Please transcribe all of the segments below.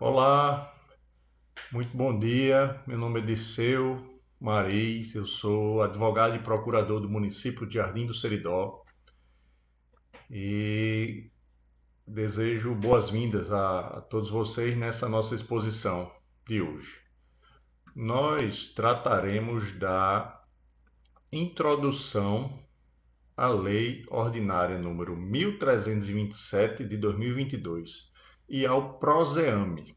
Olá, muito bom dia. Meu nome é Dirceu Maris, eu sou advogado e procurador do município de Jardim do Seridó e desejo boas-vindas a todos vocês nessa nossa exposição de hoje. Nós trataremos da introdução à Lei Ordinária número 1327 de 2022 e ao PROSEAME,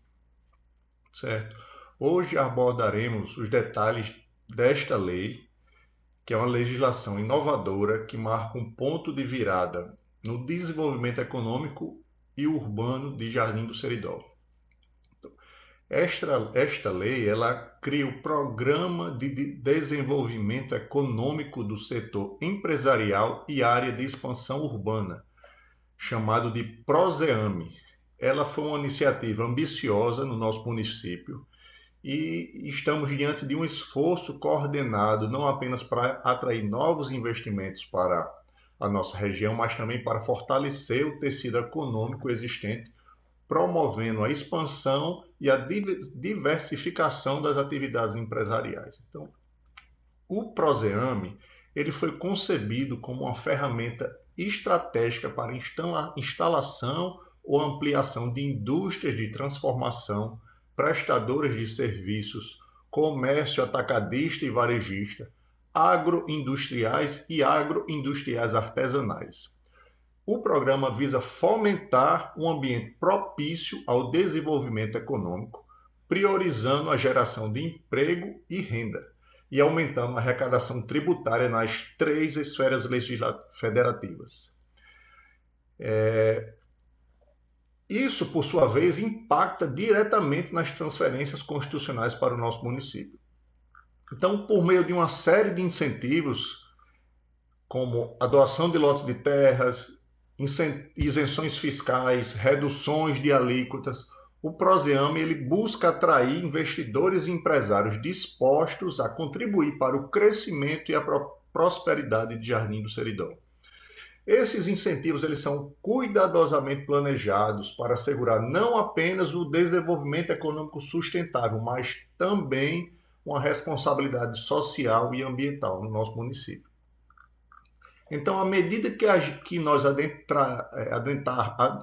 certo? Hoje abordaremos os detalhes desta lei, que é uma legislação inovadora que marca um ponto de virada no desenvolvimento econômico e urbano de Jardim do Seridó. Esta lei ela cria o Programa de Desenvolvimento Econômico do Setor Empresarial e Área de Expansão Urbana, chamado de PROSEAME. Ela foi uma iniciativa ambiciosa no nosso município e estamos diante de um esforço coordenado não apenas para atrair novos investimentos para a nossa região, mas também para fortalecer o tecido econômico existente, promovendo a expansão e a diversificação das atividades empresariais. Então, o Proseame ele foi concebido como uma ferramenta estratégica para instalação ou ampliação de indústrias de transformação, prestadoras de serviços, comércio atacadista e varejista, agroindustriais e agroindustriais artesanais. O programa visa fomentar um ambiente propício ao desenvolvimento econômico, priorizando a geração de emprego e renda e aumentando a arrecadação tributária nas três esferas federativas. Isso, por sua vez, impacta diretamente nas transferências constitucionais para o nosso município. Então, por meio de uma série de incentivos, como a doação de lotes de terras, isenções fiscais, reduções de alíquotas, o Proseame ele busca atrair investidores e empresários dispostos a contribuir para o crescimento e a prosperidade de Jardim do Seridó. Esses incentivos eles são cuidadosamente planejados para assegurar não apenas o desenvolvimento econômico sustentável, mas também uma responsabilidade social e ambiental no nosso município. Então, à medida que nós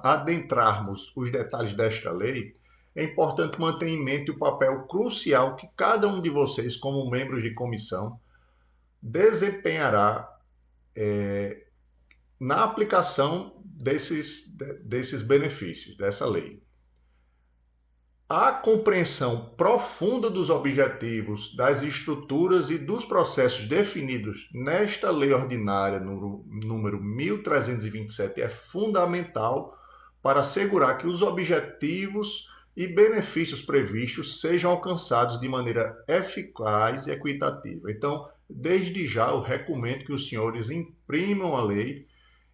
adentrarmos os detalhes desta lei, é importante manter em mente o papel crucial que cada um de vocês, como membros de comissão, desempenhará na aplicação desses benefícios, dessa lei. A compreensão profunda dos objetivos, das estruturas e dos processos definidos nesta lei ordinária número 1327 é fundamental para assegurar que os objetivos e benefícios previstos sejam alcançados de maneira eficaz e equitativa. Então, desde já, eu recomendo que os senhores imprimam a lei,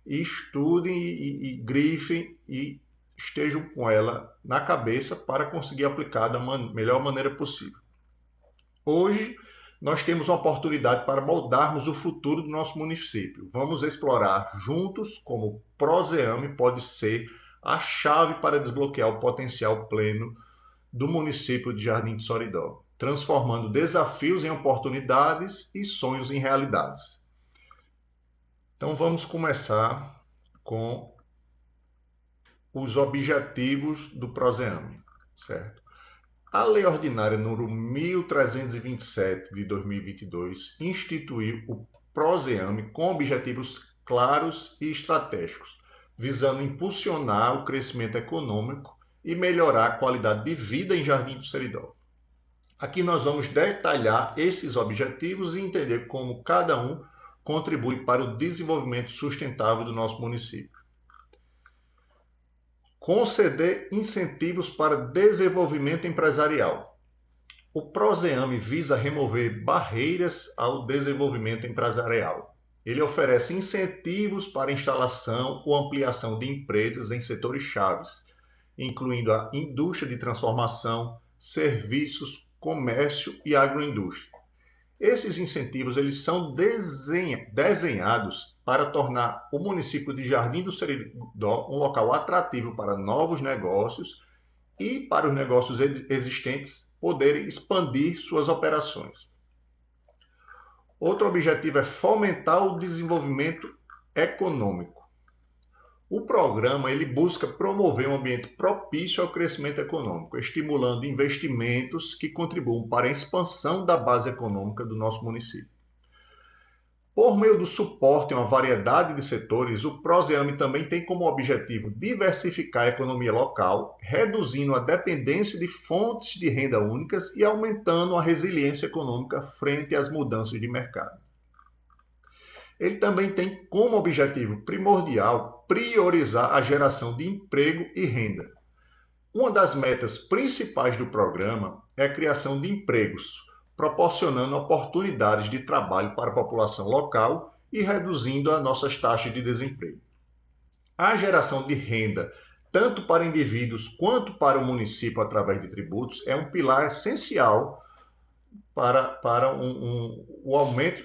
estudem e grifem e estejam com ela na cabeça para conseguir aplicar da melhor maneira possível. Hoje, nós temos uma oportunidade para moldarmos o futuro do nosso município. Vamos explorar juntos como o Proseame pode ser a chave para desbloquear o potencial pleno do município de Jardim de Soridó, transformando desafios em oportunidades e sonhos em realidades. Então vamos começar com os objetivos do Proseame, certo? A Lei Ordinária número 1327 de 2022 instituiu o Proseame com objetivos claros e estratégicos, visando impulsionar o crescimento econômico e melhorar a qualidade de vida em Jardim do Seridó. Aqui nós vamos detalhar esses objetivos e entender como cada um contribui para o desenvolvimento sustentável do nosso município. Conceder incentivos para desenvolvimento empresarial. O Proseame visa remover barreiras ao desenvolvimento empresarial. Ele oferece incentivos para instalação ou ampliação de empresas em setores chaves, incluindo a indústria de transformação, serviços, comércio e agroindústria. Esses incentivos eles são desenhados para tornar o município de Jardim do Seridó um local atrativo para novos negócios e para os negócios existentes poderem expandir suas operações. Outro objetivo é fomentar o desenvolvimento econômico. O programa ele busca promover um ambiente propício ao crescimento econômico, estimulando investimentos que contribuam para a expansão da base econômica do nosso município. Por meio do suporte a uma variedade de setores, o Proseame também tem como objetivo diversificar a economia local, reduzindo a dependência de fontes de renda únicas e aumentando a resiliência econômica frente às mudanças de mercado. Ele também tem como objetivo primordial priorizar a geração de emprego e renda. Uma das metas principais do programa é a criação de empregos, proporcionando oportunidades de trabalho para a população local e reduzindo as nossas taxas de desemprego. A geração de renda, tanto para indivíduos quanto para o município através de tributos, é um pilar essencial para o aumento,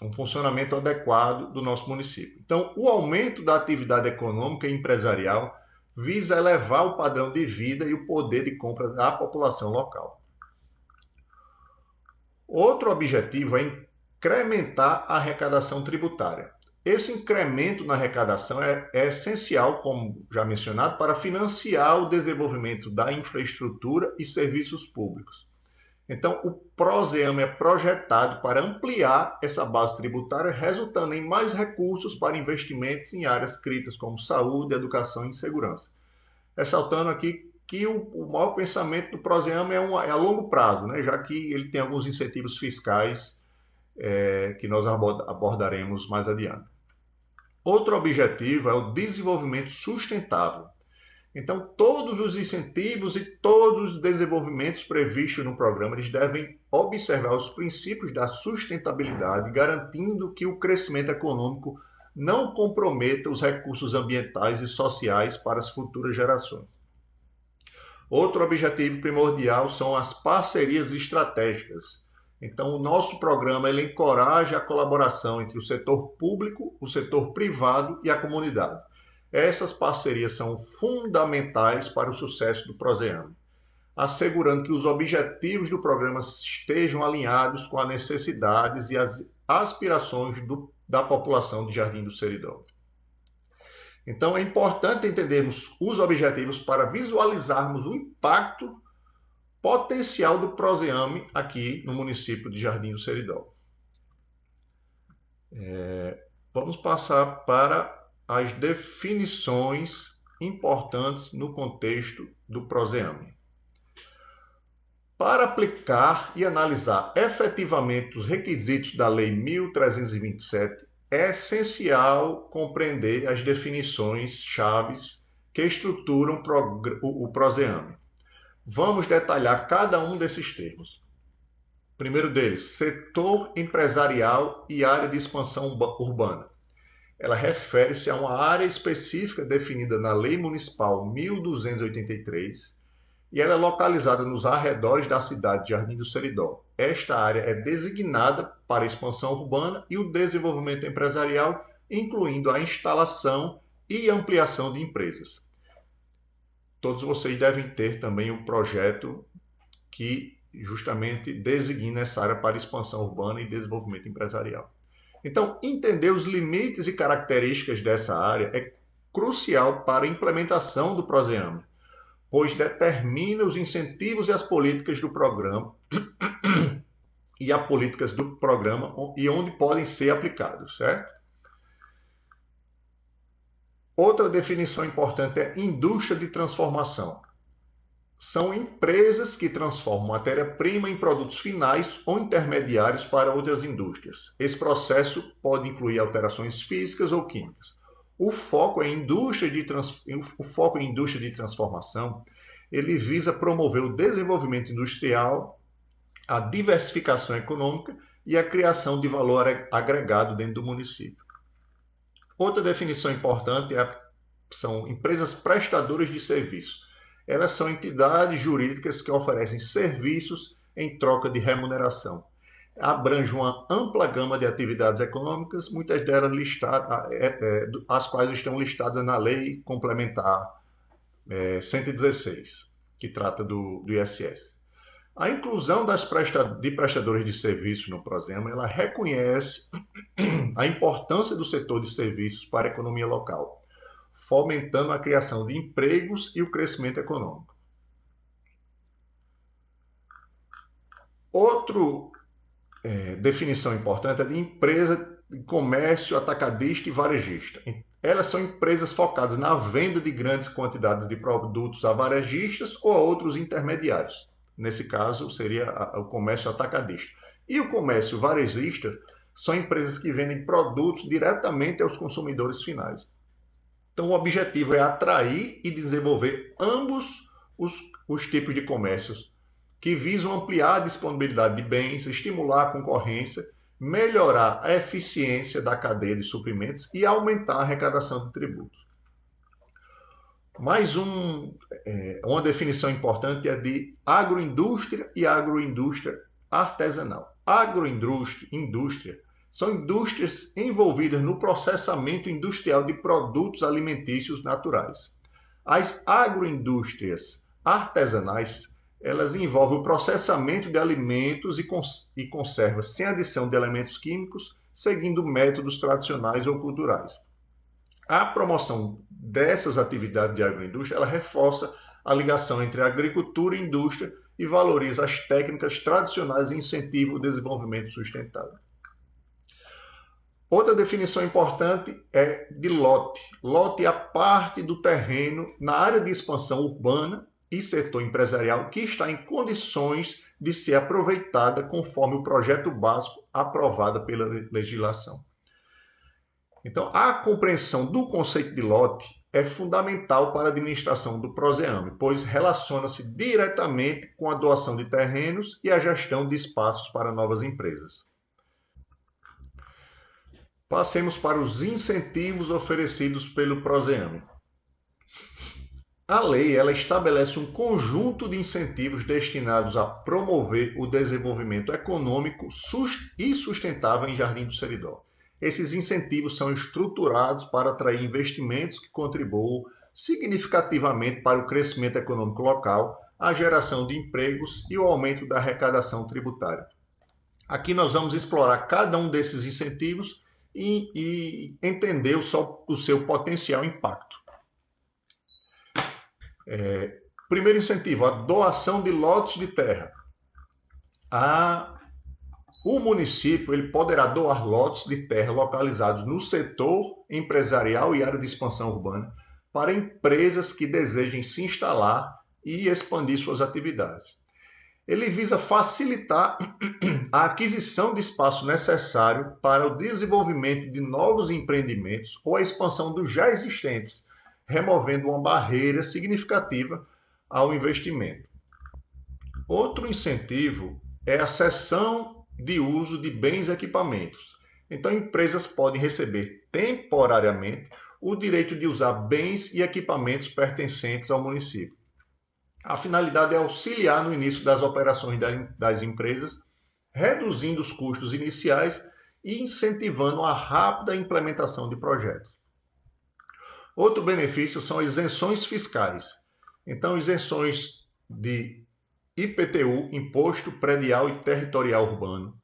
um funcionamento adequado do nosso município. Então, o aumento da atividade econômica e empresarial visa elevar o padrão de vida e o poder de compra da população local. Outro objetivo é incrementar a arrecadação tributária. Esse incremento na arrecadação é essencial, como já mencionado, para financiar o desenvolvimento da infraestrutura e serviços públicos. Então, o Proseame é projetado para ampliar essa base tributária, resultando em mais recursos para investimentos em áreas críticas como saúde, educação e segurança. Ressaltando aqui que o maior pensamento do Proseame é a longo prazo, né? Já que ele tem alguns incentivos fiscais que nós abordaremos mais adiante. Outro objetivo é o desenvolvimento sustentável. Então, todos os incentivos e todos os desenvolvimentos previstos no programa, eles devem observar os princípios da sustentabilidade, garantindo que o crescimento econômico não comprometa os recursos ambientais e sociais para as futuras gerações. Outro objetivo primordial são as parcerias estratégicas. Então, o nosso programa ele encoraja a colaboração entre o setor público, o setor privado e a comunidade. Essas parcerias são fundamentais para o sucesso do Proseame, assegurando que os objetivos do programa estejam alinhados com as necessidades e as aspirações da população de Jardim do Seridó. Então, é importante entendermos os objetivos para visualizarmos o impacto potencial do Proseame aqui no município de Jardim do Seridó. Vamos passar para as definições importantes no contexto do Proseame. Para aplicar e analisar efetivamente os requisitos da Lei 1327, é essencial compreender as definições chaves que estruturam o Proseame. Vamos detalhar cada um desses termos. Primeiro deles, setor empresarial e área de expansão urbana. Ela refere-se a uma área específica definida na Lei Municipal 1283 e ela é localizada nos arredores da cidade de Jardim do Seridó. Esta área é designada para a expansão urbana e o desenvolvimento empresarial, incluindo a instalação e ampliação de empresas. Todos vocês devem ter também o projeto que justamente designa essa área para expansão urbana e desenvolvimento empresarial. Então, entender os limites e características dessa área é crucial para a implementação do Proseame, pois determina os incentivos e as políticas do programa e as políticas do programa e onde podem ser aplicados, certo? Outra definição importante é indústria de transformação. São empresas que transformam matéria-prima em produtos finais ou intermediários para outras indústrias. Esse processo pode incluir alterações físicas ou químicas. O foco em indústria de transformação, ele visa promover o desenvolvimento industrial, a diversificação econômica e a criação de valor agregado dentro do município. Outra definição importante são empresas prestadoras de serviço. Elas são entidades jurídicas que oferecem serviços em troca de remuneração. Abrange uma ampla gama de atividades econômicas, muitas delas as quais estão listadas na Lei Complementar 116, que trata do ISS. A inclusão de prestadores de serviços no PROSEMA, ela reconhece a importância do setor de serviços para a economia local, fomentando a criação de empregos e o crescimento econômico. Outra definição importante é de empresa de comércio atacadista e varejista. Elas são empresas focadas na venda de grandes quantidades de produtos a varejistas ou a outros intermediários. Nesse caso, seria o comércio atacadista. E o comércio varejista são empresas que vendem produtos diretamente aos consumidores finais. Então, o objetivo é atrair e desenvolver ambos os tipos de comércios, que visam ampliar a disponibilidade de bens, estimular a concorrência, melhorar a eficiência da cadeia de suprimentos e aumentar a arrecadação de tributos. Mais uma definição importante é de agroindústria e agroindústria artesanal. Agroindústria são indústrias envolvidas no processamento industrial de produtos alimentícios naturais. As agroindústrias artesanais, elas envolvem o processamento de alimentos e conservas sem adição de elementos químicos, seguindo métodos tradicionais ou culturais. A promoção dessas atividades de agroindústria, ela reforça a ligação entre a agricultura e a indústria e valoriza as técnicas tradicionais e incentiva o desenvolvimento sustentável. Outra definição importante é de lote. Lote é a parte do terreno na área de expansão urbana e setor empresarial que está em condições de ser aproveitada conforme o projeto básico aprovado pela legislação. Então, a compreensão do conceito de lote é fundamental para a administração do PROSEAME, pois relaciona-se diretamente com a doação de terrenos e a gestão de espaços para novas empresas. Passemos para os incentivos oferecidos pelo PROSEAME. A lei ela estabelece um conjunto de incentivos destinados a promover o desenvolvimento econômico e sustentável em Jardim do Seridó. Esses incentivos são estruturados para atrair investimentos que contribuam significativamente para o crescimento econômico local, a geração de empregos e o aumento da arrecadação tributária. Aqui nós vamos explorar cada um desses incentivos e entender o seu potencial impacto. Primeiro incentivo, a doação de lotes de terra. O município ele poderá doar lotes de terra localizados no setor empresarial e área de expansão urbana para empresas que desejem se instalar e expandir suas atividades. Ele visa facilitar a aquisição de espaço necessário para o desenvolvimento de novos empreendimentos ou a expansão dos já existentes, removendo uma barreira significativa ao investimento. Outro incentivo é a cessão de uso de bens e equipamentos. Então, empresas podem receber temporariamente o direito de usar bens e equipamentos pertencentes ao município. A finalidade é auxiliar no início das operações das empresas, reduzindo os custos iniciais e incentivando a rápida implementação de projetos. Outro benefício são isenções fiscais. Então, isenções de IPTU, Imposto Predial e Territorial Urbano.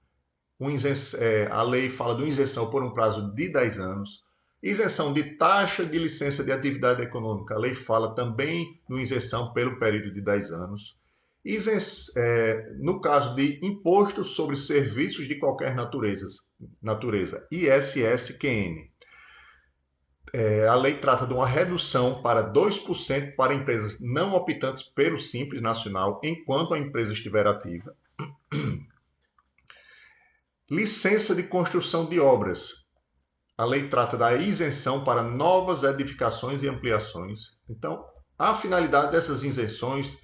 A lei fala de uma isenção por um prazo de 10 anos. Isenção de taxa de licença de atividade econômica. A lei fala também de uma isenção pelo período de 10 anos. No caso de imposto sobre serviços de qualquer natureza, ISSQN. A lei trata de uma redução para 2% para empresas não optantes pelo Simples Nacional, enquanto a empresa estiver ativa. Licença de construção de obras. A lei trata da isenção para novas edificações e ampliações. Então, a finalidade dessas isenções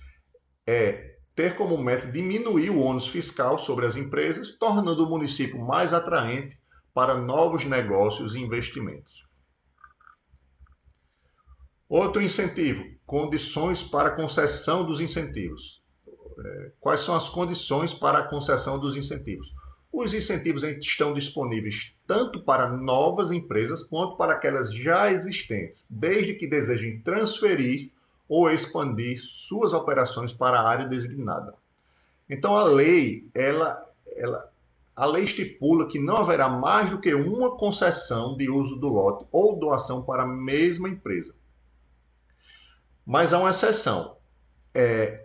é ter como meta diminuir o ônus fiscal sobre as empresas, tornando o município mais atraente para novos negócios e investimentos. Outro incentivo, condições para concessão dos incentivos. Quais são as condições para a concessão dos incentivos? Os incentivos estão disponíveis tanto para novas empresas quanto para aquelas já existentes, desde que desejem transferir ou expandir suas operações para a área designada. Então a lei, a lei estipula que não haverá mais do que uma concessão de uso do lote ou doação para a mesma empresa. Mas há uma exceção.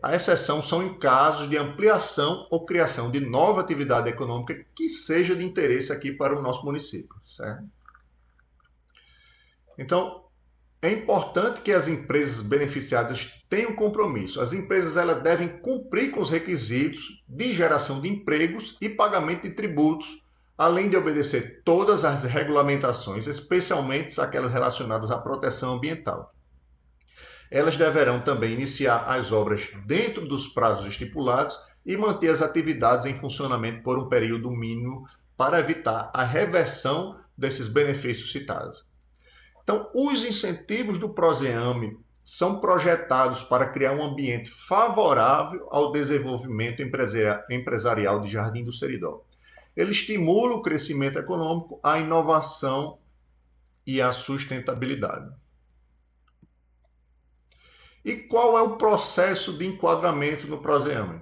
A exceção são em casos de ampliação ou criação de nova atividade econômica que seja de interesse aqui para o nosso município, certo? Então, é importante que as empresas beneficiadas tenham compromisso. As empresas elas devem cumprir com os requisitos de geração de empregos e pagamento de tributos, além de obedecer todas as regulamentações, especialmente aquelas relacionadas à proteção ambiental. Elas deverão também iniciar as obras dentro dos prazos estipulados e manter as atividades em funcionamento por um período mínimo para evitar a reversão desses benefícios citados. Então, os incentivos do PROSEAME são projetados para criar um ambiente favorável ao desenvolvimento empresarial de Jardim do Seridó. Ele estimula o crescimento econômico, a inovação e a sustentabilidade. E qual é o processo de enquadramento no PROSEAME?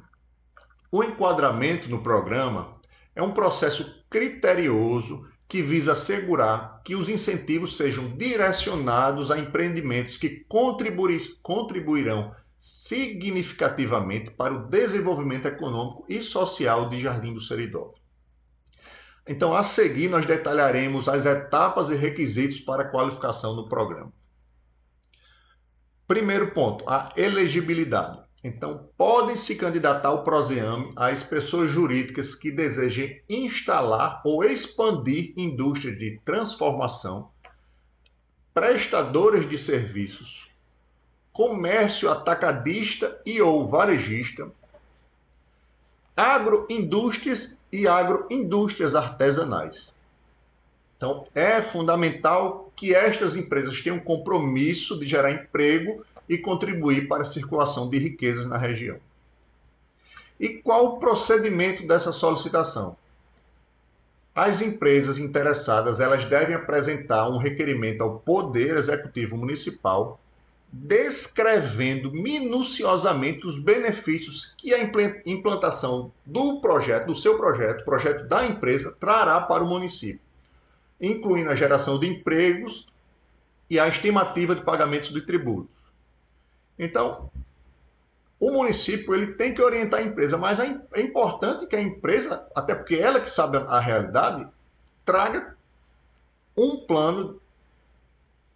O enquadramento no programa é um processo criterioso que visa assegurar que os incentivos sejam direcionados a empreendimentos que contribuirão significativamente para o desenvolvimento econômico e social de Jardim do Seridó. Então, a seguir, nós detalharemos as etapas e requisitos para a qualificação no programa. Primeiro ponto, a elegibilidade. Então, podem se candidatar ao PROSEAME as pessoas jurídicas que desejem instalar ou expandir indústrias de transformação, prestadores de serviços, comércio atacadista e ou varejista, agroindústrias e agroindústrias artesanais. Então, é fundamental que estas empresas tenham compromisso de gerar emprego e contribuir para a circulação de riquezas na região. E qual o procedimento dessa solicitação? As empresas interessadas elas devem apresentar um requerimento ao Poder Executivo Municipal descrevendo minuciosamente os benefícios que a implantação do seu projeto da empresa, trará para o município, incluindo a geração de empregos e a estimativa de pagamentos de tributos. Então, o município ele tem que orientar a empresa, mas é importante que a empresa, até porque ela que sabe a realidade, traga um plano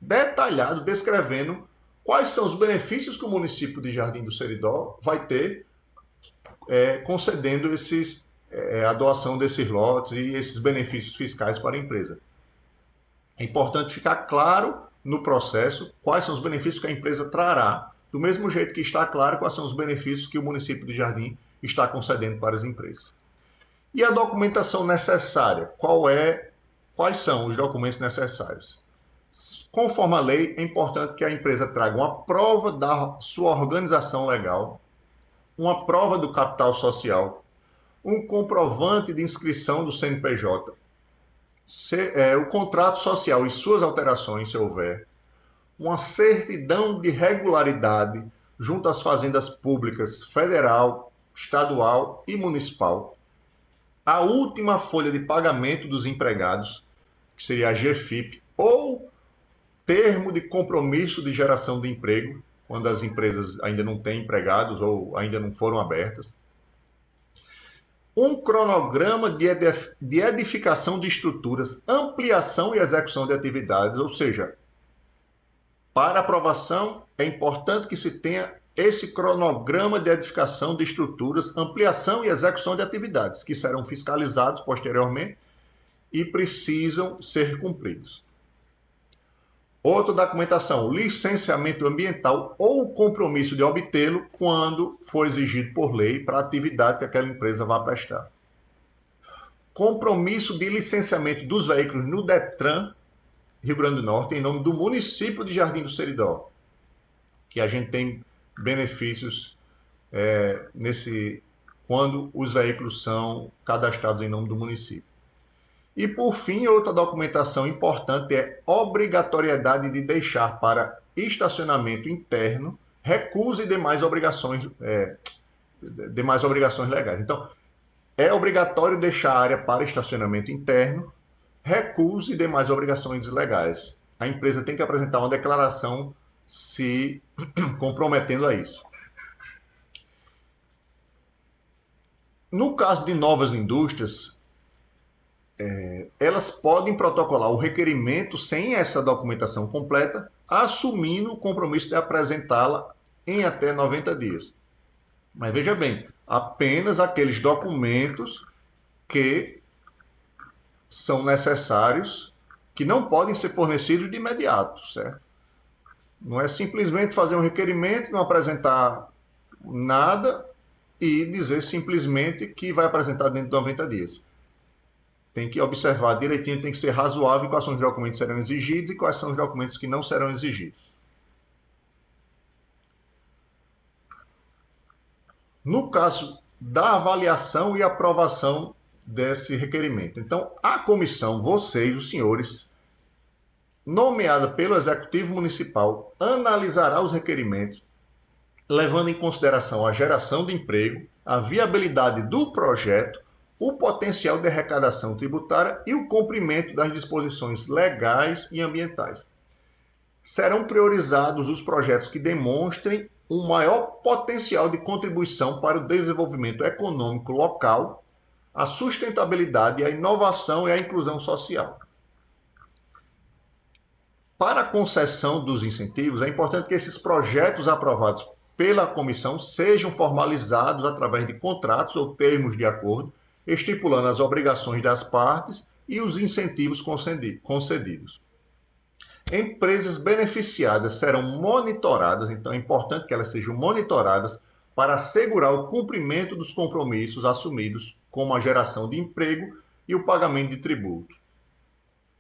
detalhado descrevendo quais são os benefícios que o município de Jardim do Seridó vai ter concedendo a doação desses lotes e esses benefícios fiscais para a empresa. É importante ficar claro no processo quais são os benefícios que a empresa trará, do mesmo jeito que está claro quais são os benefícios que o município de Jardim está concedendo para as empresas. E a documentação necessária? Quais são os documentos necessários? Conforme a lei, é importante que a empresa traga uma prova da sua organização legal, uma prova do capital social, um comprovante de inscrição do CNPJ, o contrato social e suas alterações, se houver, uma certidão de regularidade junto às fazendas públicas federal, estadual e municipal, a última folha de pagamento dos empregados, que seria a GFIP, ou termo de compromisso de geração de emprego, quando as empresas ainda não têm empregados ou ainda não foram abertas, um cronograma de edificação de estruturas, ampliação e execução de atividades, ou seja, para aprovação é importante que se tenha esse cronograma de edificação de estruturas, ampliação e execução de atividades, que serão fiscalizados posteriormente e precisam ser cumpridos. Outra documentação, licenciamento ambiental ou compromisso de obtê-lo quando for exigido por lei para a atividade que aquela empresa vai prestar. Compromisso de licenciamento dos veículos no DETRAN, Rio Grande do Norte, em nome do município de Jardim do Seridó, que a gente tem benefícios quando os veículos são cadastrados em nome do município. E, por fim, outra documentação importante é obrigatoriedade de deixar para estacionamento interno recuse demais obrigações legais. Então, é obrigatório deixar a área para estacionamento interno, recuse demais obrigações legais. A empresa tem que apresentar uma declaração se comprometendo a isso. No caso de novas indústrias, elas podem protocolar o requerimento sem essa documentação completa, assumindo o compromisso de apresentá-la em até 90 dias. Mas veja bem, apenas aqueles documentos que são necessários, que não podem ser fornecidos de imediato, certo? Não é simplesmente fazer um requerimento, não apresentar nada e dizer simplesmente que vai apresentar dentro de 90 dias. Tem que observar direitinho, tem que ser razoável quais são os documentos que serão exigidos e quais são os documentos que não serão exigidos. No caso da avaliação e aprovação desse requerimento. Então, a comissão, vocês, os senhores, nomeada pelo Executivo Municipal, analisará os requerimentos, levando em consideração a geração de emprego, a viabilidade do projeto, o potencial de arrecadação tributária e o cumprimento das disposições legais e ambientais. Serão priorizados os projetos que demonstrem um maior potencial de contribuição para o desenvolvimento econômico local, a sustentabilidade, a inovação e a inclusão social. Para a concessão dos incentivos, é importante que esses projetos aprovados pela comissão sejam formalizados através de contratos ou termos de acordo, estipulando as obrigações das partes e os incentivos concedidos. Empresas beneficiadas serão monitoradas, então é importante que elas sejam monitoradas para assegurar o cumprimento dos compromissos assumidos, como a geração de emprego e o pagamento de tributo.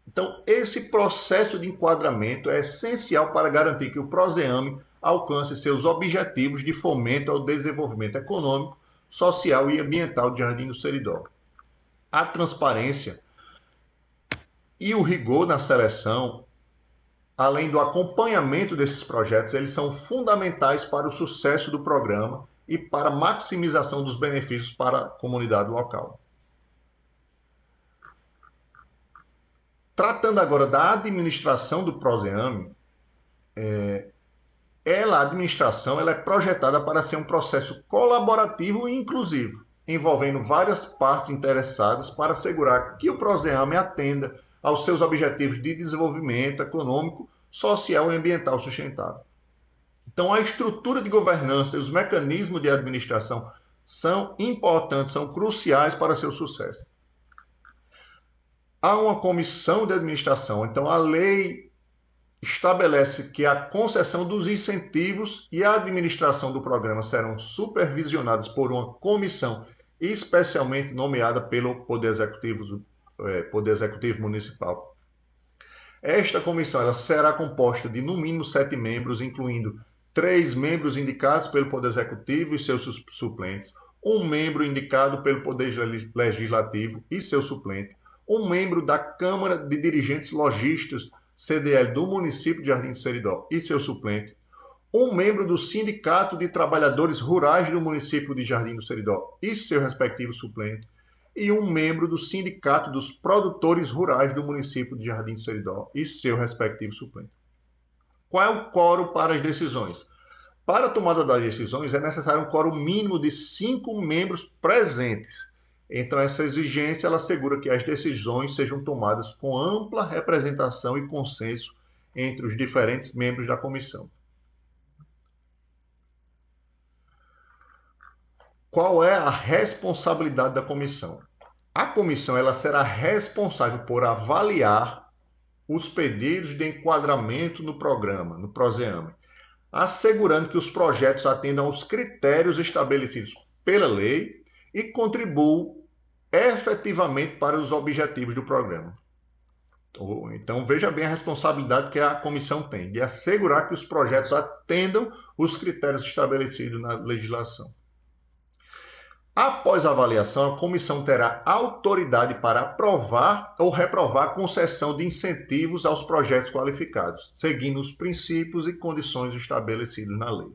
Então, esse processo de enquadramento é essencial para garantir que o Proseame alcance seus objetivos de fomento ao desenvolvimento econômico, social e ambiental de Jardim do Seridó. A transparência e o rigor na seleção, além do acompanhamento desses projetos, eles são fundamentais para o sucesso do programa e para a maximização dos benefícios para a comunidade local. Tratando agora da administração do Proseame, a administração ela é projetada para ser um processo colaborativo e inclusivo, envolvendo várias partes interessadas para assegurar que o Proseame atenda aos seus objetivos de desenvolvimento econômico, social e ambiental sustentável. Então, a estrutura de governança e os mecanismos de administração são importantes, são cruciais para seu sucesso. Há uma comissão de administração, então a lei estabelece que a concessão dos incentivos e a administração do programa serão supervisionadas por uma comissão especialmente nomeada pelo Poder Executivo Municipal. Esta comissão ela será composta de no mínimo 7 membros, incluindo 3 membros indicados pelo Poder Executivo e seus suplentes, um membro indicado pelo Poder Legislativo e seu suplente, um membro da Câmara de Dirigentes Lojistas, CDL, do município de Jardim do Seridó e seu suplente, um membro do Sindicato de Trabalhadores Rurais do município de Jardim do Seridó e seu respectivo suplente, e um membro do Sindicato dos Produtores Rurais do município de Jardim do Seridó e seu respectivo suplente. Qual é o quórum para as decisões? Para a tomada das decisões é necessário um quórum mínimo de 5 membros presentes. Então, essa exigência ela assegura que as decisões sejam tomadas com ampla representação e consenso entre os diferentes membros da comissão. Qual é a responsabilidade da comissão? A comissão ela será responsável por avaliar os pedidos de enquadramento no programa, no Proseame, assegurando que os projetos atendam aos critérios estabelecidos pela lei e contribuam efetivamente para os objetivos do programa. Então, veja bem a responsabilidade que a comissão tem de assegurar que os projetos atendam os critérios estabelecidos na legislação. Após a avaliação, a comissão terá autoridade para aprovar ou reprovar a concessão de incentivos aos projetos qualificados, seguindo os princípios e condições estabelecidos na lei.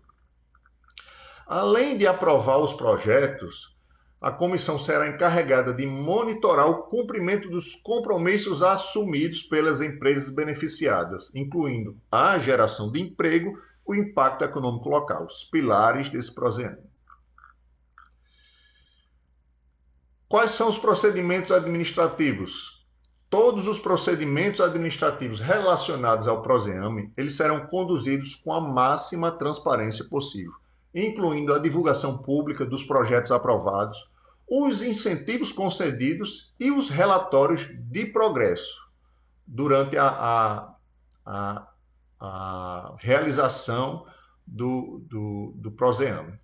Além de aprovar os projetos, a comissão será encarregada de monitorar o cumprimento dos compromissos assumidos pelas empresas beneficiadas, incluindo a geração de emprego, o impacto econômico local, os pilares desse projeto. Quais são os procedimentos administrativos? Todos os procedimentos administrativos relacionados ao PROSEAME, eles serão conduzidos com a máxima transparência possível, incluindo a divulgação pública dos projetos aprovados, os incentivos concedidos e os relatórios de progresso durante a realização do PROSEAME.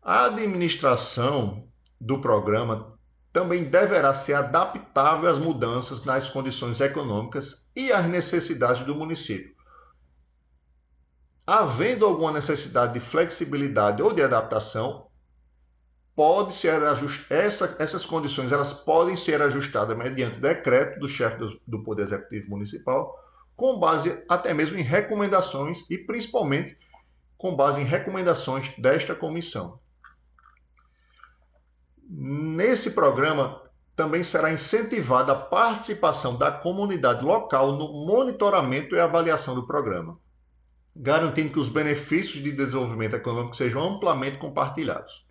A administração do programa também deverá ser adaptável às mudanças nas condições econômicas e às necessidades do município. Havendo alguma necessidade de flexibilidade ou de adaptação, essas condições elas podem ser ajustadas mediante decreto do chefe do Poder Executivo Municipal, com base até mesmo em recomendações e principalmente com base em recomendações desta comissão. Nesse programa também será incentivada a participação da comunidade local no monitoramento e avaliação do programa, garantindo que os benefícios de desenvolvimento econômico sejam amplamente compartilhados.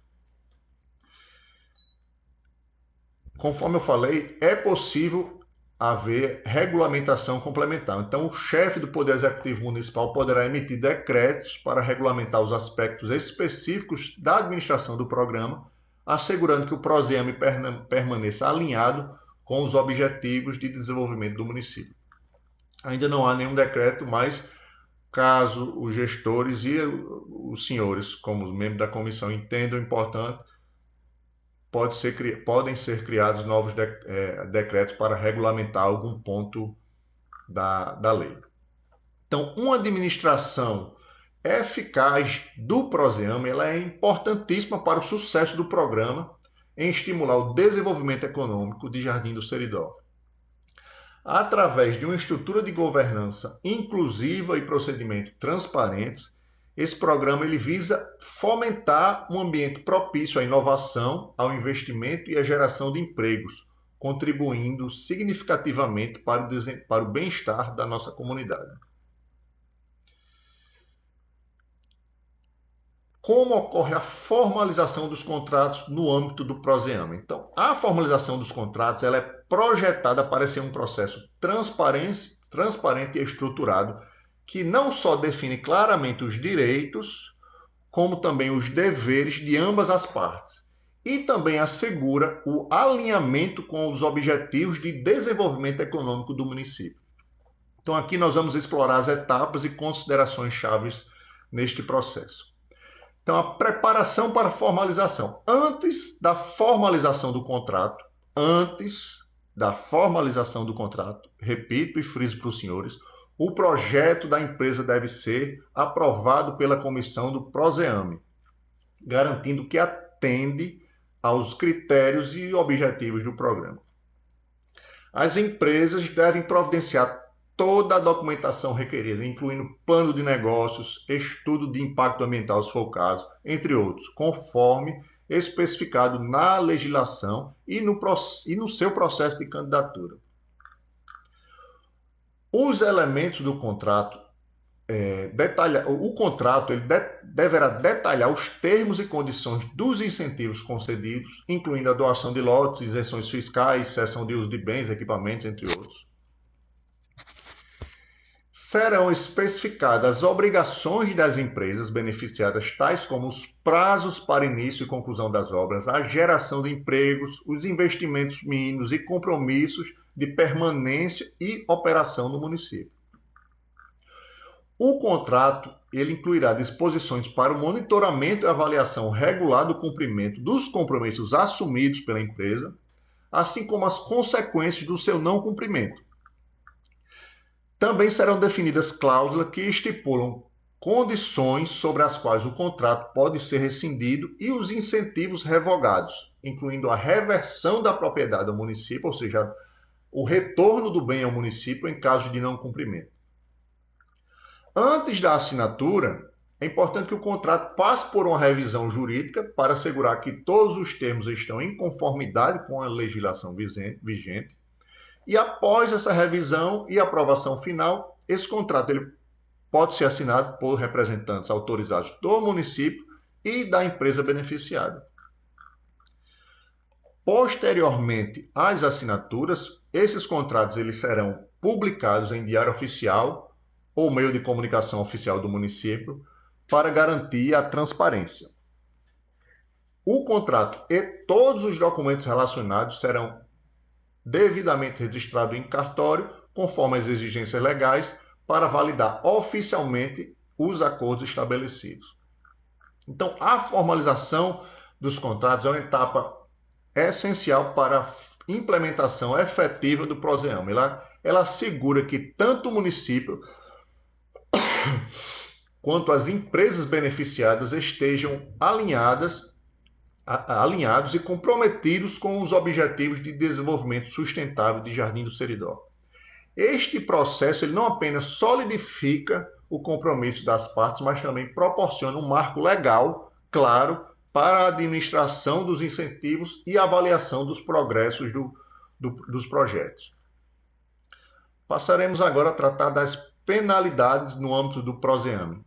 Conforme eu falei, é possível haver regulamentação complementar. Então, o chefe do Poder Executivo Municipal poderá emitir decretos para regulamentar os aspectos específicos da administração do programa, assegurando que o PROSEAME permaneça alinhado com os objetivos de desenvolvimento do município. Ainda não há nenhum decreto, mas caso os gestores e os senhores, como membros da comissão, entendam importante, podem ser criados novos decretos para regulamentar algum ponto da lei. Então, uma administração eficaz do PROSEAME ela é importantíssima para o sucesso do programa em estimular o desenvolvimento econômico de Jardim do Seridó. Através de uma estrutura de governança inclusiva e procedimentos transparentes, esse programa ele visa fomentar um ambiente propício à inovação, ao investimento e à geração de empregos, contribuindo significativamente para o bem-estar da nossa comunidade. Como ocorre a formalização dos contratos no âmbito do PROSEAME? Então, a formalização dos contratos ela é projetada para ser um processo transparente e estruturado, que não só define claramente os direitos, como também os deveres de ambas as partes, e também assegura o alinhamento com os objetivos de desenvolvimento econômico do município. Então, aqui nós vamos explorar as etapas e considerações chaves neste processo. Então, a preparação para a formalização. Antes da formalização do contrato, repito e friso para os senhores, o projeto da empresa deve ser aprovado pela comissão do PROSEAME, garantindo que atende aos critérios e objetivos do programa. As empresas devem providenciar toda a documentação requerida, incluindo plano de negócios, estudo de impacto ambiental, se for o caso, entre outros, conforme especificado na legislação e no seu processo de candidatura. Os elementos do contrato, o contrato ele deverá detalhar os termos e condições dos incentivos concedidos, incluindo a doação de lotes, isenções fiscais, cessão de uso de bens, equipamentos, entre outros. Serão especificadas as obrigações das empresas beneficiadas, tais como os prazos para início e conclusão das obras, a geração de empregos, os investimentos mínimos e compromissos de permanência e operação no município. O contrato ele incluirá disposições para o monitoramento e avaliação regular do cumprimento dos compromissos assumidos pela empresa, assim como as consequências do seu não cumprimento. Também serão definidas cláusulas que estipulam condições sobre as quais o contrato pode ser rescindido e os incentivos revogados, incluindo a reversão da propriedade ao município, ou seja, o retorno do bem ao município em caso de não cumprimento. Antes da assinatura, é importante que o contrato passe por uma revisão jurídica para assegurar que todos os termos estão em conformidade com a legislação vigente. E após essa revisão e aprovação final, esse contrato ele pode ser assinado por representantes autorizados do município e da empresa beneficiada. Posteriormente às assinaturas, esses contratos eles serão publicados em Diário Oficial ou meio de comunicação oficial do município para garantir a transparência. O contrato e todos os documentos relacionados serão devidamente registrados em cartório, conforme as exigências legais, para validar oficialmente os acordos estabelecidos. Então, a formalização dos contratos é uma etapa essencial para a implementação efetiva do PROSEAMA. Ela assegura que tanto o município quanto as empresas beneficiadas estejam alinhados e comprometidos com os objetivos de desenvolvimento sustentável de Jardim do Seridó. Este processo ele não apenas solidifica o compromisso das partes, mas também proporciona um marco legal, claro, para a administração dos incentivos e avaliação dos progressos dos projetos. Passaremos agora a tratar das penalidades no âmbito do PROSEAMA.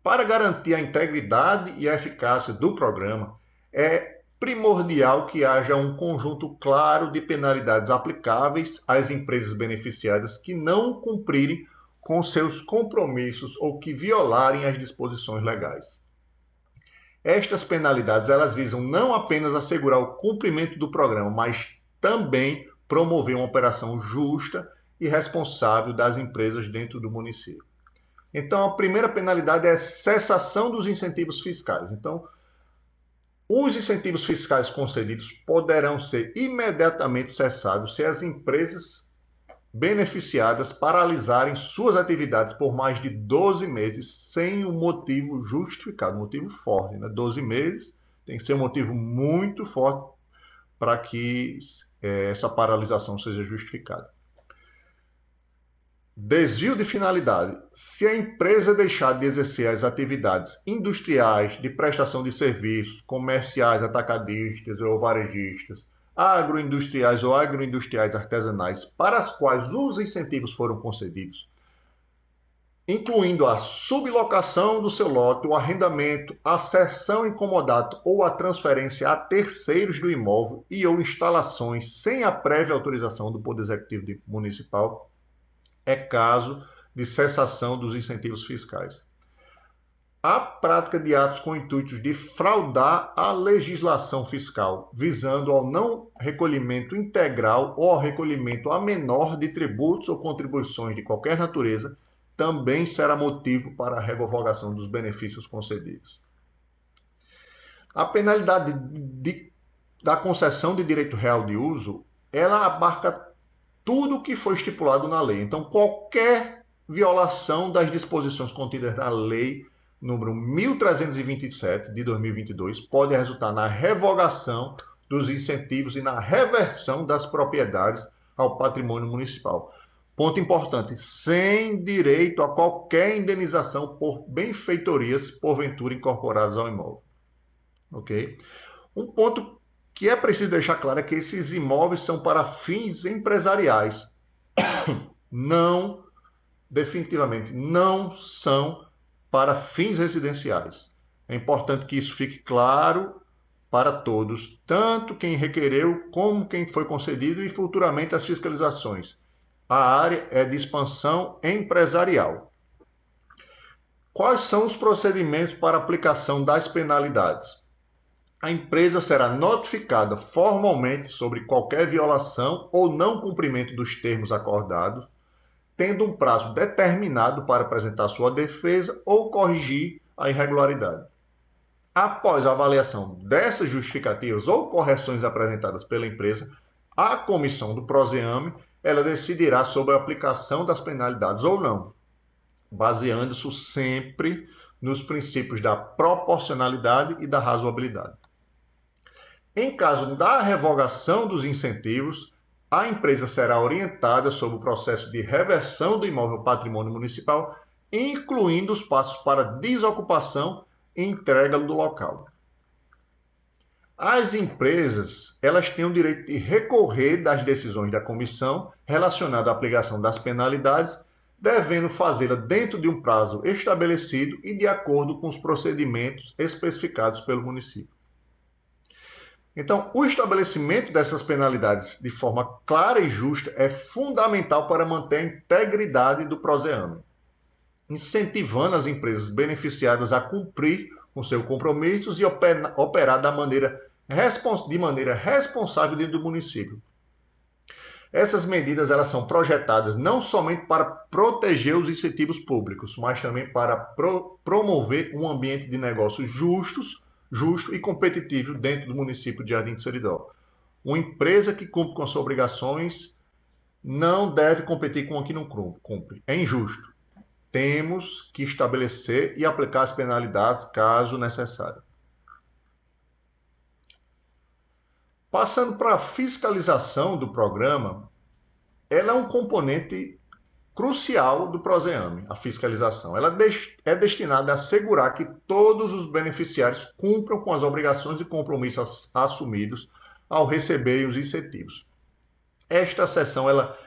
Para garantir a integridade e a eficácia do programa, é primordial que haja um conjunto claro de penalidades aplicáveis às empresas beneficiadas que não cumprirem com seus compromissos ou que violarem as disposições legais. Estas penalidades elas visam não apenas assegurar o cumprimento do programa, mas também promover uma operação justa e responsável das empresas dentro do município. Então, a primeira penalidade é a cessação dos incentivos fiscais. Então, os incentivos fiscais concedidos poderão ser imediatamente cessados se as empresas beneficiadas paralisarem suas atividades por mais de 12 meses sem um motivo justificado, um motivo forte. 12 meses tem que ser um motivo muito forte para que essa paralisação seja justificada. Desvio de finalidade. Se a empresa deixar de exercer as atividades industriais, de prestação de serviços, comerciais, atacadistas ou varejistas, agroindustriais ou agroindustriais artesanais, para as quais os incentivos foram concedidos, incluindo a sublocação do seu lote, o arrendamento, a cessão em comodato ou a transferência a terceiros do imóvel e ou instalações sem a prévia autorização do Poder Executivo Municipal, é caso de cessação dos incentivos fiscais. A prática de atos com intuitos de fraudar a legislação fiscal, visando ao não recolhimento integral ou ao recolhimento a menor de tributos ou contribuições de qualquer natureza, também será motivo para a revogação dos benefícios concedidos. A penalidade da concessão de direito real de uso, ela abarca tudo o que foi estipulado na lei. Então, qualquer violação das disposições contidas na lei número 1327 de 2022 pode resultar na revogação dos incentivos e na reversão das propriedades ao patrimônio municipal. Ponto importante, sem direito a qualquer indenização por benfeitorias porventura incorporadas ao imóvel. Ok? Um ponto que é preciso deixar claro é que esses imóveis são para fins empresariais. Não, definitivamente, não são para fins residenciais. É importante que isso fique claro para todos, tanto quem requereu como quem foi concedido e futuramente as fiscalizações. A área é de expansão empresarial. Quais são os procedimentos para aplicação das penalidades? A empresa será notificada formalmente sobre qualquer violação ou não cumprimento dos termos acordados, tendo um prazo determinado para apresentar sua defesa ou corrigir a irregularidade. Após a avaliação dessas justificativas ou correções apresentadas pela empresa, a comissão do PROSEAMA ela decidirá sobre a aplicação das penalidades ou não, baseando-se sempre nos princípios da proporcionalidade e da razoabilidade. Em caso da revogação dos incentivos, a empresa será orientada sobre o processo de reversão do imóvel patrimônio municipal incluindo os passos para desocupação e entrega do local. As empresas, elas têm o direito de recorrer das decisões da comissão relacionada à aplicação das penalidades, devendo fazê-la dentro de um prazo estabelecido e de acordo com os procedimentos especificados pelo município. Então, o estabelecimento dessas penalidades de forma clara e justa é fundamental para manter a integridade do Proseame, incentivando as empresas beneficiadas a cumprir com seus compromissos e operar de maneira responsável dentro do município. Essas medidas elas são projetadas não somente para proteger os incentivos públicos, mas também para promover um ambiente de negócios justo e competitivo dentro do município de Jardim do Seridó. Uma empresa que cumpre com as suas obrigações não deve competir com a que não cumpre. É injusto. Temos que estabelecer e aplicar as penalidades caso necessário. Passando para a fiscalização do programa, ela é um componente crucial do Proseame, a fiscalização. Ela é destinada a assegurar que todos os beneficiários cumpram com as obrigações e compromissos assumidos ao receberem os incentivos. Esta seção ela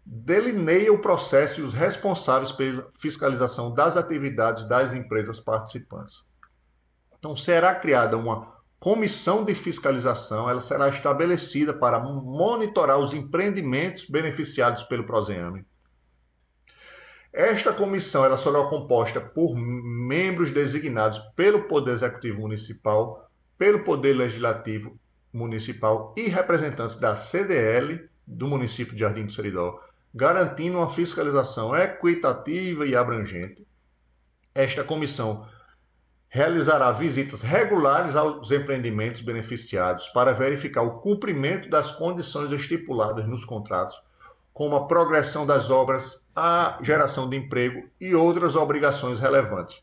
delineia o processo e os responsáveis pela fiscalização das atividades das empresas participantes. Então, será criada uma comissão de fiscalização, ela será estabelecida para monitorar os empreendimentos beneficiados pelo Proseame. Esta comissão ela será composta por membros designados pelo Poder Executivo Municipal, pelo Poder Legislativo Municipal e representantes da CDL do município de Jardim do Seridó, garantindo uma fiscalização equitativa e abrangente. Esta comissão realizará visitas regulares aos empreendimentos beneficiados para verificar o cumprimento das condições estipuladas nos contratos, como a progressão das obras, a geração de emprego e outras obrigações relevantes.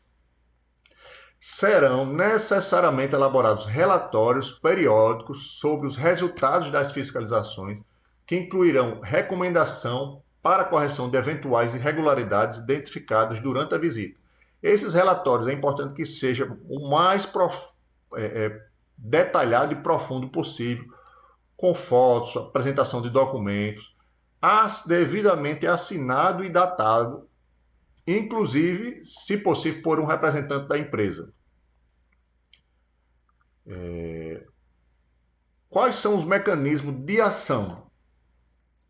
Serão necessariamente elaborados relatórios periódicos sobre os resultados das fiscalizações, que incluirão recomendação para a correção de eventuais irregularidades identificadas durante a visita. Esses relatórios é importante que sejam o mais detalhado e profundo possível, com fotos, apresentação de documentos, devidamente assinado e datado, inclusive, se possível, por um representante da empresa. Quais são os mecanismos de ação?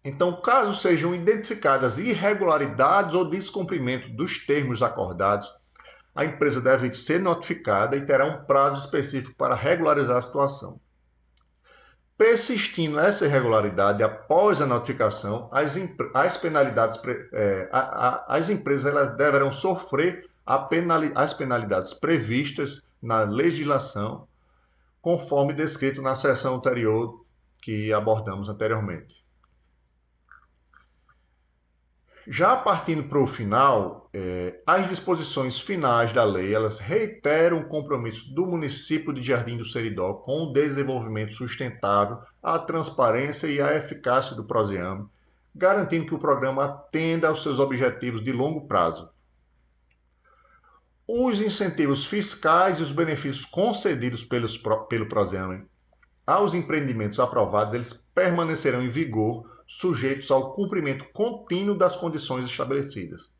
Então, caso sejam identificadas irregularidades ou descumprimento dos termos acordados, a empresa deve ser notificada e terá um prazo específico para regularizar a situação. Persistindo essa irregularidade após a notificação, as empresas elas deverão sofrer as penalidades previstas na legislação, conforme descrito na seção anterior que abordamos anteriormente. Já partindo para o final, as disposições finais da lei, elas reiteram o compromisso do município de Jardim do Seridó com o desenvolvimento sustentável, a transparência e a eficácia do Proseame, garantindo que o programa atenda aos seus objetivos de longo prazo. Os incentivos fiscais e os benefícios concedidos pelo Proseame aos empreendimentos aprovados, eles permanecerão em vigor, sujeitos ao cumprimento contínuo das condições estabelecidas.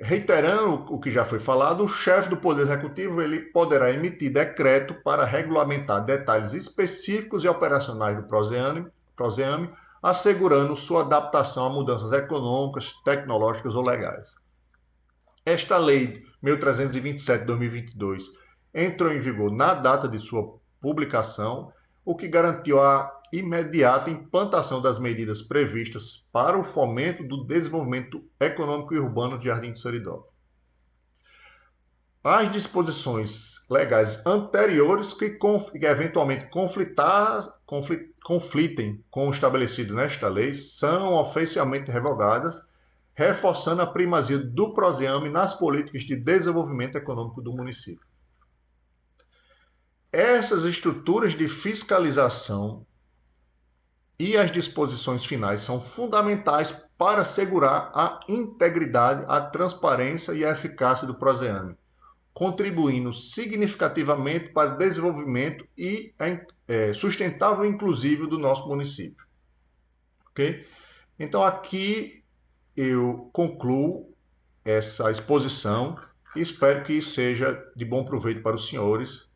Reiterando o que já foi falado, o chefe do Poder Executivo ele poderá emitir decreto para regulamentar detalhes específicos e operacionais do Proseame, assegurando sua adaptação a mudanças econômicas, tecnológicas ou legais. Esta Lei 1327 de 2022 entrou em vigor na data de sua publicação, o que garantiu a imediata implantação das medidas previstas para o fomento do desenvolvimento econômico e urbano de Jardim do Seridó. As disposições legais anteriores que eventualmente conflitem com o estabelecido nesta lei são oficialmente revogadas, reforçando a primazia do Proseame nas políticas de desenvolvimento econômico do município. Essas estruturas de fiscalização e as disposições finais são fundamentais para assegurar a integridade, a transparência e a eficácia do Proseame, contribuindo significativamente para o desenvolvimento e sustentável e inclusivo do nosso município. Ok? Então aqui eu concluo essa exposição e espero que seja de bom proveito para os senhores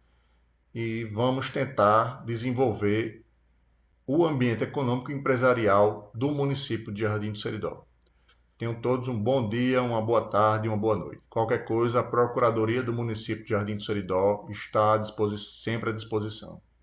e vamos tentar desenvolver o ambiente econômico e empresarial do município de Jardim do Seridó. Tenham todos um bom dia, uma boa tarde e uma boa noite. Qualquer coisa, a Procuradoria do município de Jardim do Seridó está sempre à disposição.